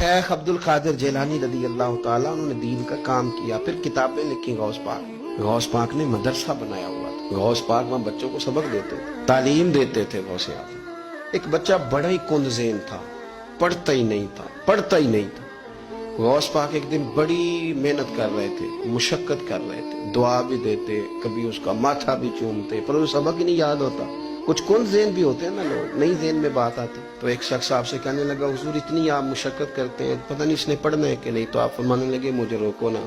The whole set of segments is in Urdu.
شیخ عبد القادر جیلانی رضی اللہ تعالیٰ انہوں نے دین کا کام کیا، پھر کتابیں لکھی غوث پاک نے مدرسہ بنایا ہوا تھا، غوث پاک وہاں بچوں کو سبق دیتے تھے، تعلیم دیتے تھے غوث اعظم۔ ایک بچہ بڑا ہی کند ذہن تھا، پڑھتا ہی نہیں تھا۔ غوث پاک ایک دن بڑی محنت کر رہے تھے، مشقت کر رہے تھے، دعا بھی دیتے، کبھی اس کا ماتھا بھی چومتے، پر وہ سبق ہی نہیں یاد ہوتا۔ کچھ کن ذہن بھی ہوتے ہیں نا لوگ، نئی ذہن میں بات آتی۔ تو ایک شخص آپ سے کہنے لگا حضور اتنی آپ مشقت کرتے ہیں، پتہ نہیں اس نے پڑھنا ہے کہ نہیں؟ تو آپ فرمانے لگے مجھے روکو نا،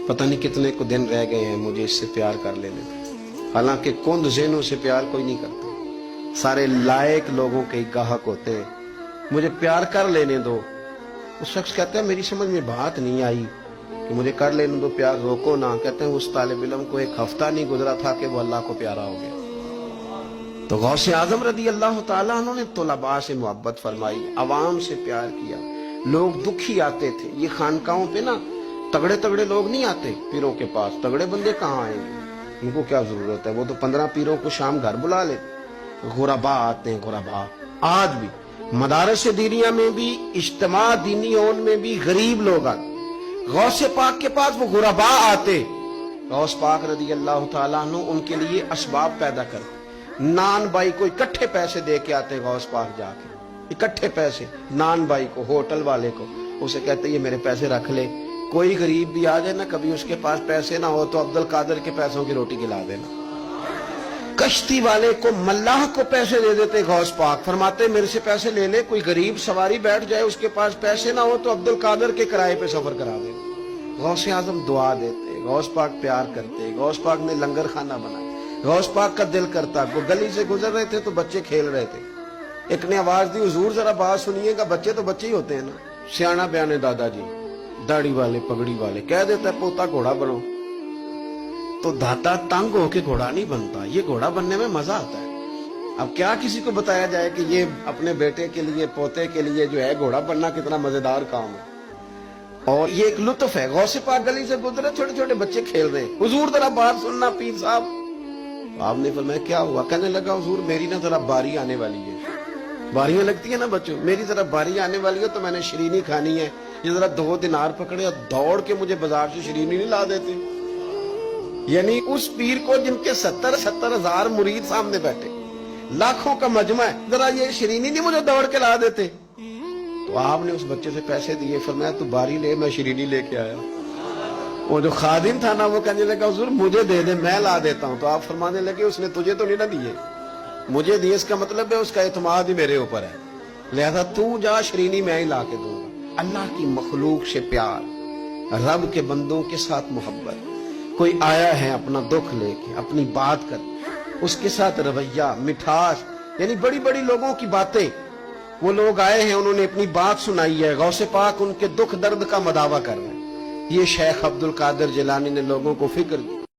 پتہ نہیں کتنے کو دن رہ گئے ہیں مجھے اس سے پیار کر لینے دو۔ حالانکہ کند ذہنوں سے پیار کوئی نہیں کرتا، سارے لائق لوگوں کے گاہک ہوتے ہیں، مجھے پیار کر لینے دو۔ اس شخص کہتا ہے میری سمجھ میں بات نہیں آئی کہ مجھے کر لینے دو پیار، روکو نا۔ کہتے ہیں اس طالب علم کو ایک ہفتہ نہیں گزرا تھا کہ وہ اللہ کو پیارا ہو گیا۔ تو غوث اعظم رضی اللہ تعالیٰ انہوں نے طلباء سے محبت فرمائی، عوام سے پیار کیا، لوگ دکھی آتے تھے۔ یہ خانقاہوں پہ نا تگڑے لوگ نہیں آتے پیروں کے پاس، تگڑے بندے کہاں آئیں گے؟ ان کو کیا ضرورت ہے؟ وہ تو 15 پیروں کو شام گھر بلا لیتے۔ غربا آتے ہیں، غربا آج بھی مدارس دینیہ میں بھی، اجتماع دینی ہون میں بھی غریب لوگ آتے۔ غوث پاک کے پاس وہ غربا آتے، غوث پاک رضی اللہ تعالیٰ عنہ ان کے لیے اسباب پیدا کرتے۔ نان بائی کو اکٹھے پیسے دے کے آتے غوث پاک، جا کے اکٹھے پیسے نان بائی کو، ہوٹل والے کو، اسے کہتے یہ میرے پیسے رکھ لے، کوئی غریب بھی آ جائے نا کبھی اس کے پاس پیسے نہ ہو تو عبد القادر کے پیسوں کی روٹی کھلا دینا۔ کشتی والے کو، ملاح کو پیسے دے دیتے غوث پاک، فرماتے میرے سے پیسے لے لے، کوئی غریب سواری بیٹھ جائے اس کے پاس پیسے نہ ہو تو عبد القادر کے کرائے پہ سفر کرا دے۔ غوث اعظم دعا دیتے، غوث پاک پیار کرتے، غوث پاک نے لنگر خانہ بنایا، غوث پاک کا دل کرتا۔ وہ گلی سے گزر رہے تھے تو بچے کھیل رہے تھے، ایک نے آواز دی حضور ذرا بات سنیے گا، بچے تو بچے ہی ہوتے ہیں نا، سیانا بیانے دادا جی، داڑھی والے پگڑی والے، کہہ دیتا ہے پوتا گھوڑا بنو، تو دادا تنگ ہو کے گھوڑا نہیں بنتا، یہ گھوڑا بننے میں مزہ آتا ہے۔ اب کیا کسی کو بتایا جائے کہ یہ اپنے بیٹے کے لیے، پوتے کے لیے جو ہے گھوڑا بننا کتنا مزیدار کام ہے، اور یہ ایک لطف ہے۔ غوث پاک گلی سے گزرے، چھوٹے چھوٹے بچے کھیل رہے، حضور ذرا بات سننا پیر صاحب۔ آپ نے فرمایا کیا ہوا؟ کہنے لگا حضور میری نا ذرا باری آنے والی ہے، باریاں لگتی ہیں نا بچوں، میری ذرا باری آنے والی ہے تو میں نے شرینی کھانی ہے، یہ ذرا 2 دینار پکڑے اور دوڑ کے مجھے بازار سے شرینی نہیں لا دیتے۔ یعنی اس پیر کو جن کے 70 ہزار مرید سامنے بیٹھے، لاکھوں کا مجمع ہے، ذرا یہ شرینی نہیں مجھے دوڑ کے لا دیتے۔ تو آپ نے اس بچے سے پیسے دیے، فرمایا تو باری لے، میں شرینی لے کے آیا۔ وہ جو خادم تھا نا وہ کہنے لگا حضور مجھے دے دے، میں لا دیتا ہوں۔ تو آپ فرمانے لگے اس نے تجھے تو نہیں نہ دیے، مجھے دیے، اس کا مطلب ہے اس کا اعتماد ہی میرے اوپر ہے، لہذا تو جا، شرینی میں ہی لا کے دوں گا۔ اللہ کی مخلوق سے پیار، رب کے بندوں کے ساتھ محبت، کوئی آیا ہے اپنا دکھ لے کے، اپنی بات کر، اس کے ساتھ رویہ، مٹھاس، یعنی بڑی بڑی لوگوں کی باتیں، وہ لوگ آئے ہیں انہوں نے اپنی بات سنائی ہے، غوث پاک ان کے دکھ درد کا مداوع کر رہے ہیں۔ یہ شیخ عبد القادر جیلانی نے لوگوں کو فکر دی۔